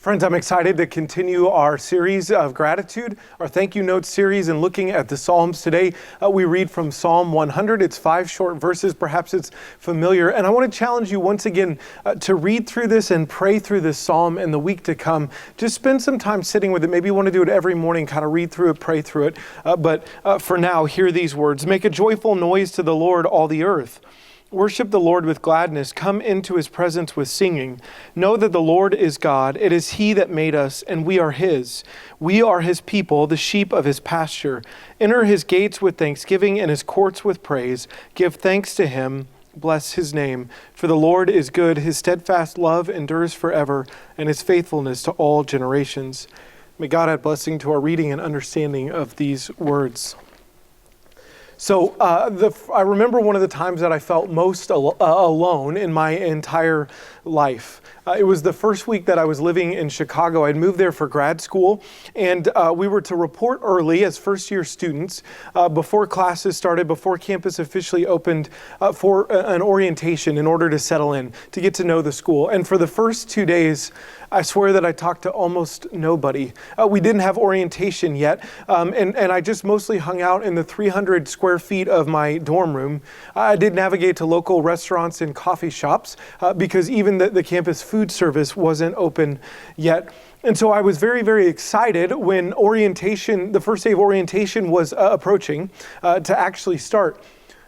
Friends, I'm excited to continue our series of gratitude, our thank you notes series, and looking at the Psalms today. We read from Psalm 100. It's 5 short verses. Perhaps it's familiar. And I want to challenge you once again to read through this and pray through this Psalm in the week to come. Just spend some time sitting with it. Maybe you want to do it every morning, kind of read through it, pray through it. But for now, hear these words. Make a joyful noise to the Lord, all the earth. Worship the Lord with gladness. Come into his presence with singing. Know that the Lord is God. It is he that made us, and we are his. We are his people, the sheep of his pasture. Enter his gates with thanksgiving and his courts with praise. Give thanks to him. Bless his name. For the Lord is good. His steadfast love endures forever, and his faithfulness to all generations. May God add blessing to our reading and understanding of these words. So I remember one of the times that I felt most alone in my entire life. It was the first week that I was living in Chicago. I'd moved there for grad school, and we were to report early as first-year students before classes started, before campus officially opened, for an orientation in order to settle in, to get to know the school. And for the first 2 days, I swear that I talked to almost nobody. We didn't have orientation yet, and I just mostly hung out in the 300 square feet of my dorm room. I did navigate to local restaurants and coffee shops because even the campus food service wasn't open yet. And so I was very, very excited when orientation, the first day of orientation was approaching to actually start.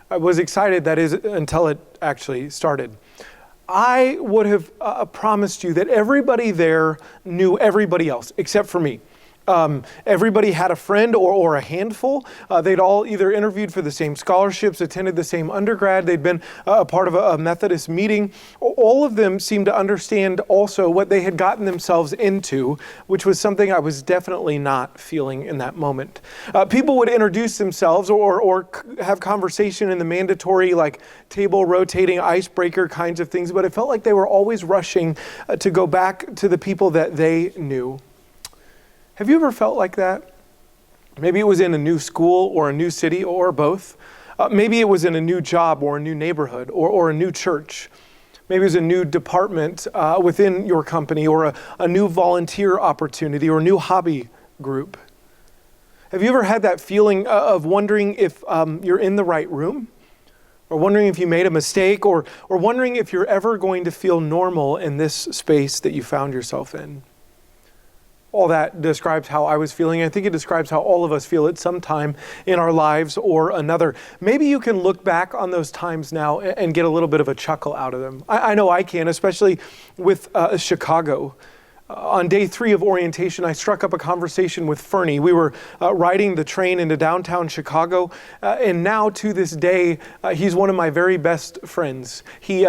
I was excited, that is, until it actually started. I would have promised you that everybody there knew everybody else except for me. Everybody had a friend or a handful. They'd all either interviewed for the same scholarships, attended the same undergrad. They'd been a part of a Methodist meeting. All of them seemed to understand also what they had gotten themselves into, which was something I was definitely not feeling in that moment. People would introduce themselves or have conversation in the mandatory like table rotating icebreaker kinds of things, but it felt like they were always rushing to go back to the people that they knew. Have you ever felt like that? Maybe it was in a new school or a new city or both. Maybe it was in a new job or a new neighborhood or a new church. Maybe it was a new department within your company or a new volunteer opportunity or a new hobby group. Have you ever had that feeling of wondering if you're in the right room? Or wondering if you made a mistake or wondering if you're ever going to feel normal in this space that you found yourself in? All that describes how I was feeling. I think it describes how all of us feel at some time in our lives or another. Maybe you can look back on those times now and get a little bit of a chuckle out of them. I know I can, especially with Chicago. On day 3 of orientation, I struck up a conversation with Fernie. We were riding the train into downtown Chicago, and now to this day, he's one of my very best friends. He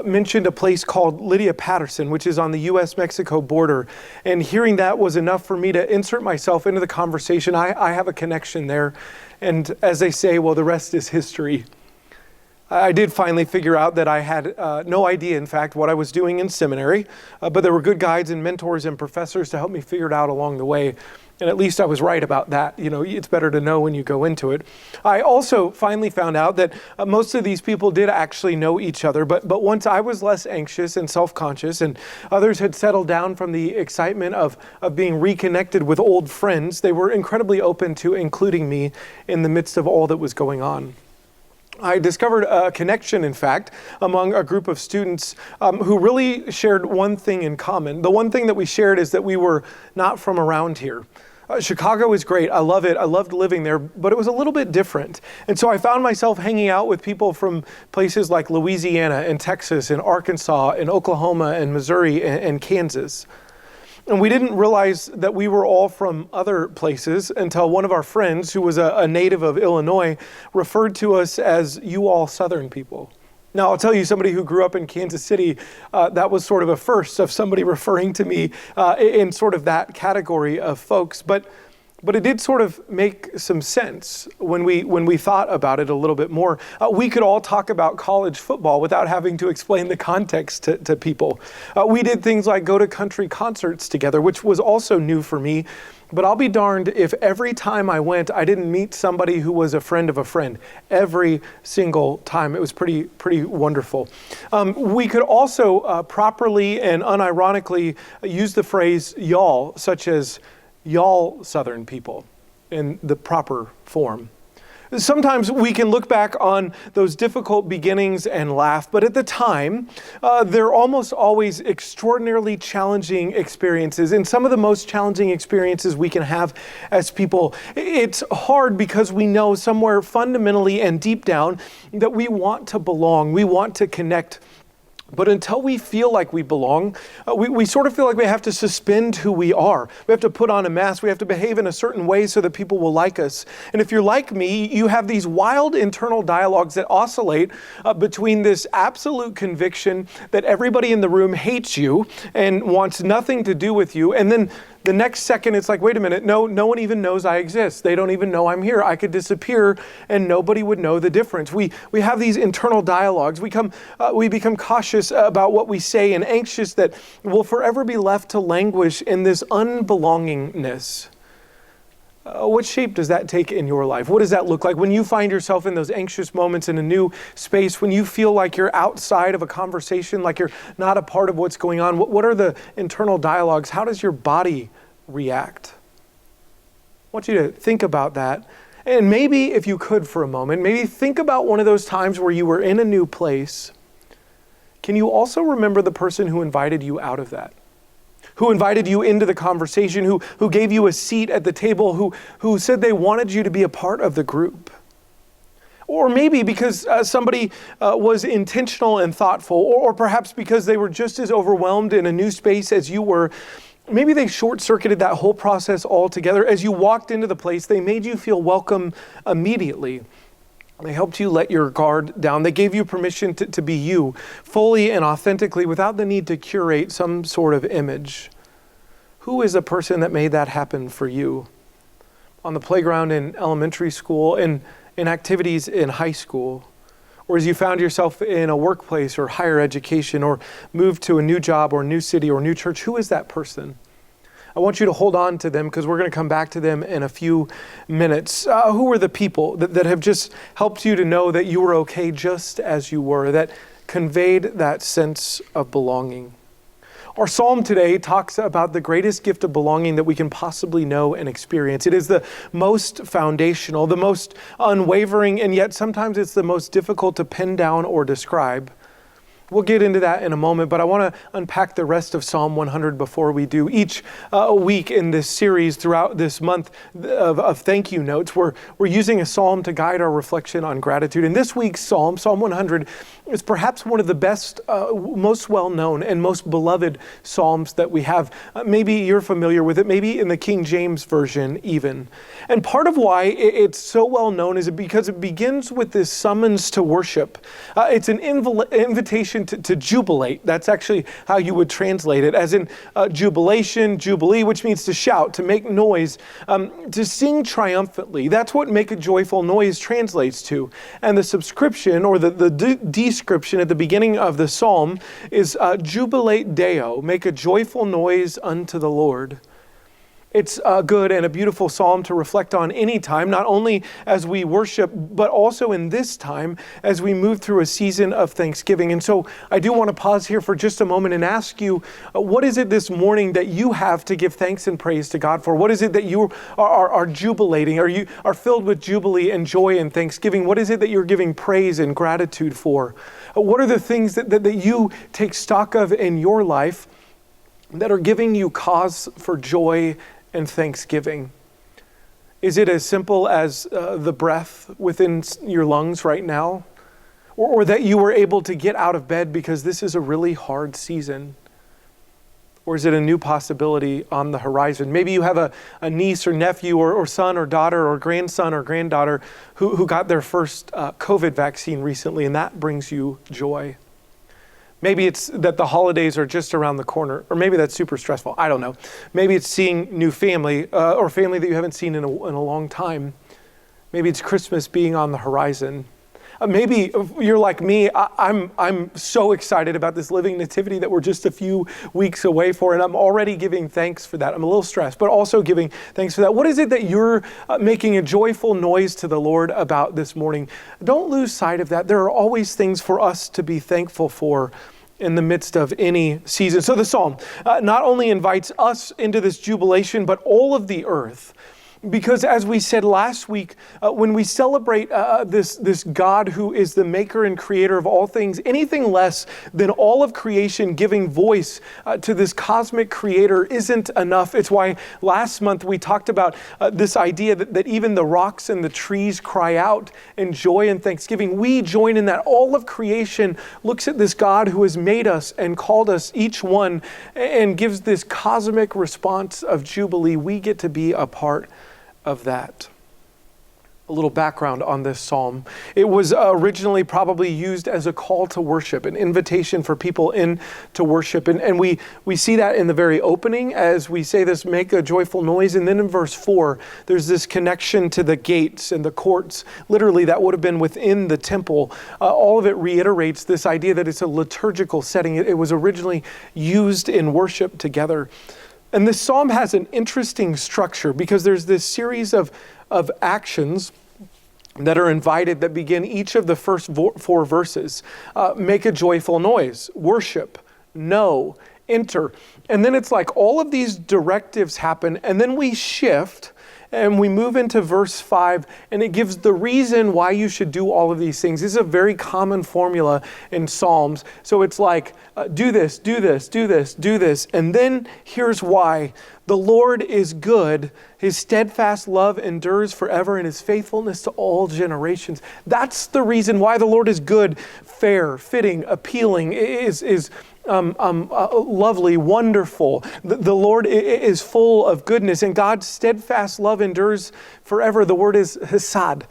mentioned a place called Lydia Patterson, which is on the U.S.-Mexico border, and hearing that was enough for me to insert myself into the conversation. I have a connection there, and as they say, well, the rest is history. I did finally figure out that I had no idea, in fact, what I was doing in seminary, but there were good guides and mentors and professors to help me figure it out along the way. And at least I was right about that. You know, it's better to know when you go into it. I also finally found out that most of these people did actually know each other, but once I was less anxious and self-conscious and others had settled down from the excitement of being reconnected with old friends, they were incredibly open to including me in the midst of all that was going on. I discovered a connection, in fact, among a group of students who really shared one thing in common. The one thing that we shared is that we were not from around here. Chicago is great. I love it. I loved living there, but it was a little bit different. And so I found myself hanging out with people from places like Louisiana and Texas and Arkansas and Oklahoma and Missouri and Kansas. And we didn't realize that we were all from other places until one of our friends, who was a native of Illinois, referred to us as "you all Southern people." Now, I'll tell you, somebody who grew up in Kansas City, that was sort of a first of somebody referring to me in sort of that category of folks. But But it did sort of make some sense when we thought about it a little bit more. We could all talk about college football without having to explain the context to people. We did things like go to country concerts together, which was also new for me. But I'll be darned if every time I went, I didn't meet somebody who was a friend of a friend. Every single time. It was pretty wonderful. We could also properly and unironically use the phrase y'all, such as y'all Southern people, in the proper form. Sometimes we can look back on those difficult beginnings and laugh, but at the time, they're almost always extraordinarily challenging experiences. And some of the most challenging experiences we can have as people, it's hard because we know somewhere fundamentally and deep down that we want to belong, we want to connect. But until we feel like we belong, we sort of feel like we have to suspend who we are. We have to put on a mask. We have to behave in a certain way so that people will like us. And if you're like me, you have these wild internal dialogues that oscillate between this absolute conviction that everybody in the room hates you and wants nothing to do with you, and then the next second, it's like, wait a minute, no one even knows I exist. They don't even know I'm here. I could disappear and nobody would know the difference. We have these internal dialogues. We become cautious about what we say and anxious that we'll forever be left to languish in this unbelongingness. What shape does that take in your life? What does that look like when you find yourself in those anxious moments in a new space, when you feel like you're outside of a conversation, like you're not a part of what's going on? What are the internal dialogues? How does your body react? I want you to think about that. And maybe if you could for a moment, maybe think about one of those times where you were in a new place. Can you also remember the person who invited you out of that? Who invited you into the conversation, who gave you a seat at the table, who said they wanted you to be a part of the group? Or maybe because somebody was intentional and thoughtful, or perhaps because they were just as overwhelmed in a new space as you were. Maybe they short-circuited that whole process altogether. As you walked into the place, they made you feel welcome immediately. They helped you let your guard down. They gave you permission to be you, fully and authentically, without the need to curate some sort of image. Who is the person that made that happen for you? On the playground in elementary school, in activities in high school, or as you found yourself in a workplace or higher education, or moved to a new job or new city or new church, who is that person? I want you to hold on to them because we're going to come back to them in a few minutes. Who are the people that have just helped you to know that you were okay just as you were, that conveyed that sense of belonging? Our psalm today talks about the greatest gift of belonging that we can possibly know and experience. It is the most foundational, the most unwavering, and yet sometimes it's the most difficult to pin down or describe. We'll get into that in a moment, but I want to unpack the rest of Psalm 100 before we do. Each week in this series throughout this month of thank you notes, we're using a psalm to guide our reflection on gratitude. And this week's psalm, Psalm 100, is perhaps one of the best, most well-known and most beloved psalms that we have. Maybe you're familiar with it, maybe in the King James Version even. And part of why it's so well-known is because it begins with this summons to worship. It's an invitation to jubilate. That's actually how you would translate it, as in jubilation, jubilee, which means to shout, to make noise, to sing triumphantly. That's what make a joyful noise translates to. And the subscription or the description at the beginning of the psalm is jubilate Deo, make a joyful noise unto the Lord. It's a good and a beautiful psalm to reflect on any time, not only as we worship, but also in this time as we move through a season of Thanksgiving. And so I do want to pause here for just a moment and ask you, what is it this morning that you have to give thanks and praise to God for? What is it that you are jubilating? You are filled with jubilee and joy and thanksgiving? What is it that you're giving praise and gratitude for? What are the things that you take stock of in your life that are giving you cause for joy and thanksgiving? Is it as simple as the breath within your lungs right now? Or that you were able to get out of bed because this is a really hard season? Or is it a new possibility on the horizon? Maybe you have a niece or nephew or son or daughter or grandson or granddaughter who got their first COVID vaccine recently, and that brings you joy. Maybe it's that the holidays are just around the corner, or maybe that's super stressful. I don't know. Maybe it's seeing new family or family that you haven't seen in a long time. Maybe it's Christmas being on the horizon. Maybe you're like me. I'm so excited about this living nativity that we're just a few weeks away for, and I'm already giving thanks for that. I'm a little stressed, but also giving thanks for that. What is it that you're making a joyful noise to the Lord about this morning? Don't lose sight of that. There are always things for us to be thankful for in the midst of any season. So the psalm not only invites us into this jubilation, but all of the earth. Because as we said last week, when we celebrate this God who is the maker and creator of all things, anything less than all of creation giving voice to this cosmic creator isn't enough. It's why last month we talked about this idea that even the rocks and the trees cry out in joy and thanksgiving. We join in that. All of creation looks at this God who has made us and called us each one and gives this cosmic response of jubilee. We get to be a part of that. A little background on this psalm. It was originally probably used as a call to worship, an invitation for people in to worship. And we see that in the very opening as we say this, make a joyful noise. And then in verse 4, there's this connection to the gates and the courts. Literally, that would have been within the temple. All of it reiterates this idea that it's a liturgical setting. It was originally used in worship together. And this psalm has an interesting structure because there's this series of actions that are invited that begin each of the first four verses. Make a joyful noise, worship, know, enter. And then it's like all of these directives happen, and then we shift and we move into verse 5, and it gives the reason why you should do all of these things. This is a very common formula in Psalms. So it's like, do this, do this, do this, do this. And then here's why. The Lord is good. His steadfast love endures forever, and his faithfulness to all generations. That's the reason why the Lord is good, fair, fitting, appealing, is lovely, wonderful. The Lord is full of goodness, and God's steadfast love endures forever. The word is hesed,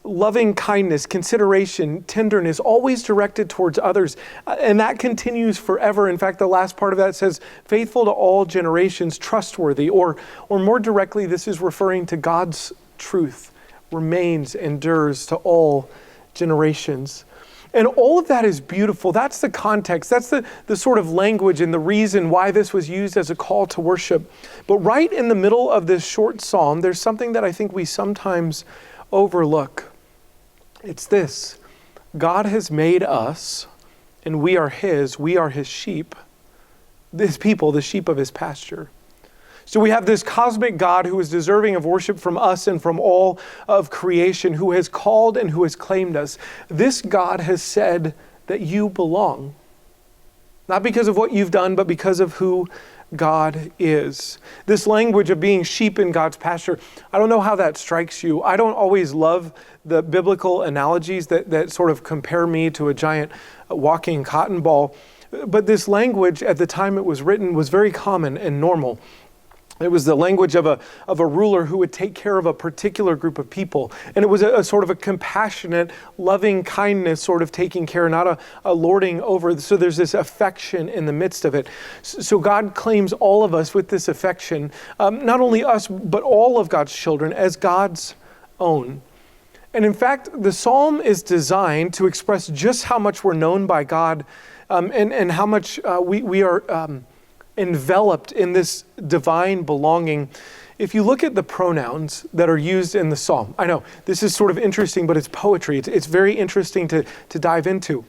loving kindness, consideration, tenderness, always directed towards others. And that continues forever. In fact, the last part of that says, faithful to all generations, trustworthy, or more directly, this is referring to God's truth, remains, endures to all generations. And all of that is beautiful. That's the context. That's the sort of language and the reason why this was used as a call to worship. But right in the middle of this short psalm, there's something that I think we sometimes overlook. It's this: God has made us, and we are his sheep, his people, the sheep of his pasture. So we have this cosmic God who is deserving of worship from us and from all of creation, who has called and who has claimed us. This God has said that you belong, not because of what you've done, but because of who God is. This language of being sheep in God's pasture, I don't know how that strikes you. I don't always love the biblical analogies that sort of compare me to a giant walking cotton ball. But this language at the time it was written was very common and normal. It was the language of a ruler who would take care of a particular group of people. And it was a sort of a compassionate, loving kindness sort of taking care, not a lording over. So there's this affection in the midst of it. So God claims all of us with this affection, not only us, but all of God's children as God's own. And in fact, the psalm is designed to express just how much we're known by God and how much we are enveloped in this divine belonging. If you look at the pronouns that are used in the psalm, I know this is sort of interesting, but it's poetry. It's very interesting to dive into.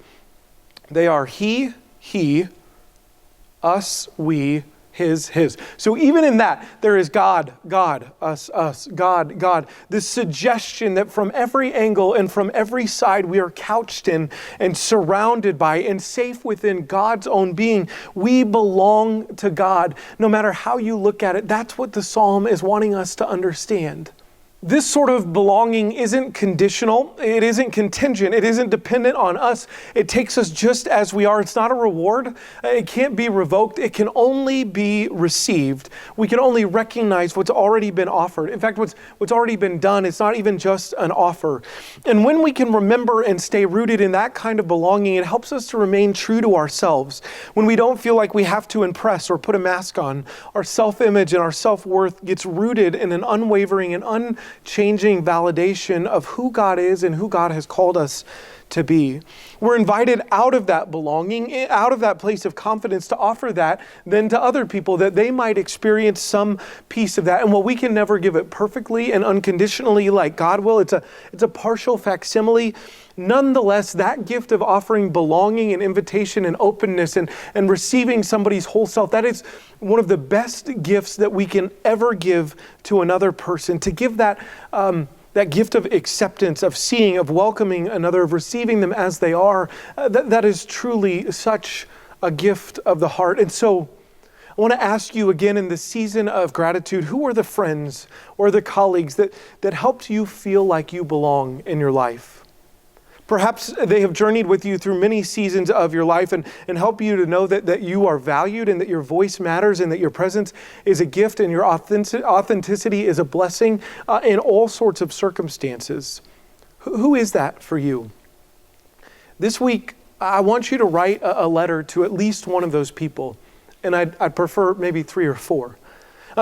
They are he, us, we, his. So even in that, there is God, us, God. This suggestion that from every angle and from every side we are couched in and surrounded by and safe within God's own being. We belong to God. No matter how you look at it, that's what the psalm is wanting us to understand. This sort of belonging isn't conditional, it isn't contingent, it isn't dependent on us. It takes us just as we are. It's not a reward, it can't be revoked, it can only be received. We can only recognize what's already been offered. In fact, what's already been done, it's not even just an offer. And when we can remember and stay rooted in that kind of belonging, it helps us to remain true to ourselves. When we don't feel like we have to impress or put a mask on, our self-image and our self-worth gets rooted in an unwavering and unchanging validation of who God is and who God has called us to be. We're invited out of that belonging, out of that place of confidence, to offer that then to other people, that they might experience some piece of that. And while we can never give it perfectly and unconditionally like God will, it's a partial facsimile. Nonetheless, that gift of offering belonging and invitation and openness and receiving somebody's whole self, that is one of the best gifts that we can ever give to another person. To give that gift of acceptance, of seeing, of welcoming another, of receiving them as they are, that is truly such a gift of the heart. And so I want to ask you again in the season of gratitude, who are the friends or the colleagues that helped you feel like you belong in your life? Perhaps they have journeyed with you through many seasons of your life and help you to know that you are valued and that your voice matters and that your presence is a gift and your authenticity is a blessing in all sorts of circumstances. Who is that for you? This week, I want you to write a letter to at least one of those people, and I'd prefer maybe 3 or 4.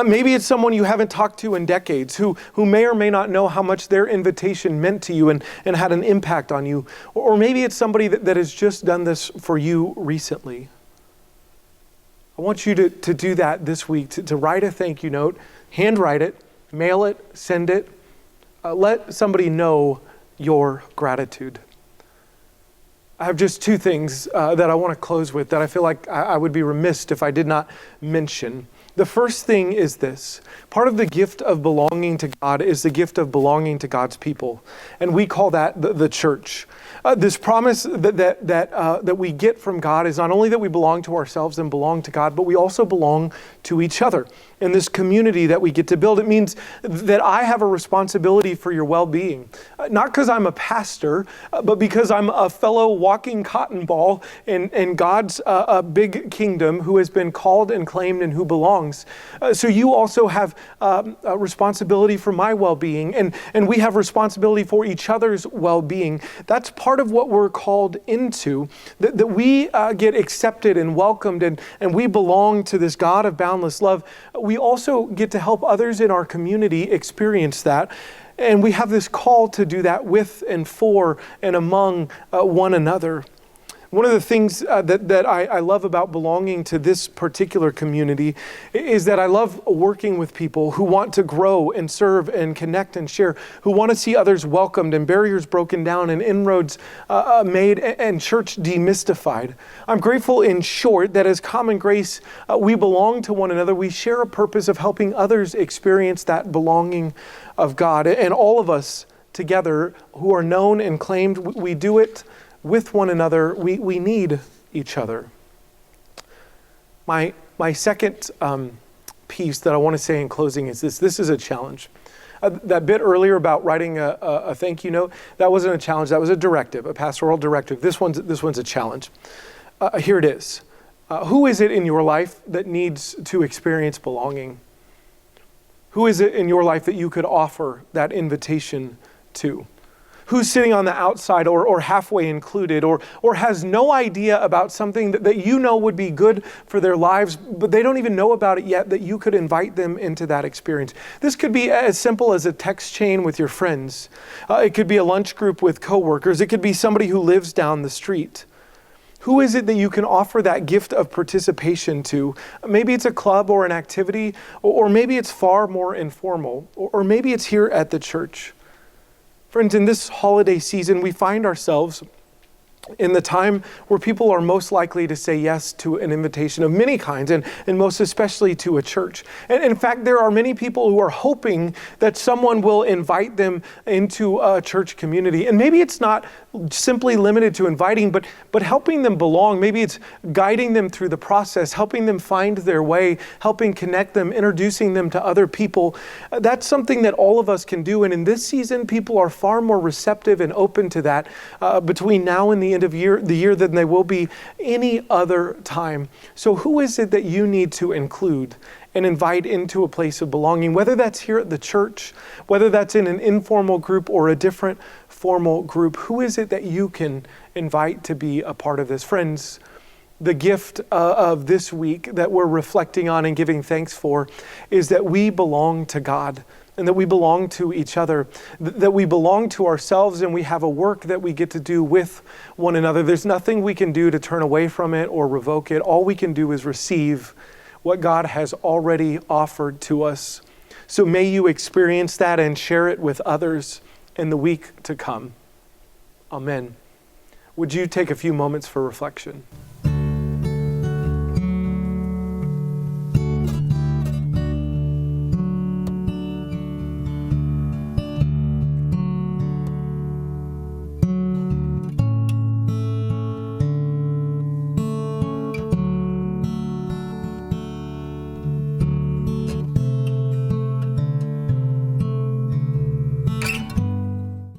Maybe it's someone you haven't talked to in decades who may or may not know how much their invitation meant to you and had an impact on you. Or maybe it's somebody that has just done this for you recently. I want you to do that this week, to write a thank you note, handwrite it, mail it, send it. Let somebody know your gratitude. I have just 2 things that I want to close with that I feel like I would be remiss if I did not mention. The first thing is this. Part of the gift of belonging to God is the gift of belonging to God's people. And we call that the church. This promise that we get from God is not only that we belong to ourselves and belong to God, but we also belong to each other in this community that we get to build. It means that I have a responsibility for your well-being. Not because I'm a pastor, but because I'm a fellow walking cotton ball in God's big kingdom who has been called and claimed and who belongs. So you also have a responsibility for my well-being, and we have responsibility for each other's well-being. That's part of what we're called into, that we get accepted and welcomed and we belong to this God of boundless love. We also get to help others in our community experience that. And we have this call to do that with and for and among one another. One of the things that I love about belonging to this particular community is that I love working with people who want to grow and serve and connect and share, who want to see others welcomed and barriers broken down and inroads made and church demystified. I'm grateful, in short, that as Common Grace, we belong to one another. We share a purpose of helping others experience that belonging of God. And all of us together who are known and claimed, we do it with one another. We need each other. My second piece that I want to say in closing is this. This is a challenge. That bit earlier about writing a thank you note, that wasn't a challenge. That was a directive, a pastoral directive. This one's a challenge. Here it is. Who is it in your life that needs to experience belonging? Who is it in your life that you could offer that invitation to? Who's sitting on the outside or halfway included or has no idea about something that you know would be good for their lives, but they don't even know about it yet, that you could invite them into that experience? This could be as simple as a text chain with your friends. It could be a lunch group with coworkers. It could be somebody who lives down the street. Who is it that you can offer that gift of participation to? Maybe it's a club or an activity, or maybe it's far more informal, or maybe it's here at the church. Friends, in this holiday season, we find ourselves in the time where people are most likely to say yes to an invitation of many kinds, and most especially to a church. And in fact, there are many people who are hoping that someone will invite them into a church community. And maybe it's not simply limited to inviting, but helping them belong. Maybe it's guiding them through the process, helping them find their way, helping connect them, introducing them to other people. That's something that all of us can do. And in this season, people are far more receptive and open to that between now and the end of the year than they will be any other time. So who is it that you need to include and invite into a place of belonging, whether that's here at the church, whether that's in an informal group or a different formal group? Who is it that you can invite to be a part of this? Friends, the gift of this week that we're reflecting on and giving thanks for is that we belong to God, and that we belong to each other, that we belong to ourselves, and we have a work that we get to do with one another. There's nothing we can do to turn away from it or revoke it. All we can do is receive what God has already offered to us. So may you experience that and share it with others in the week to come. Amen. Would you take a few moments for reflection?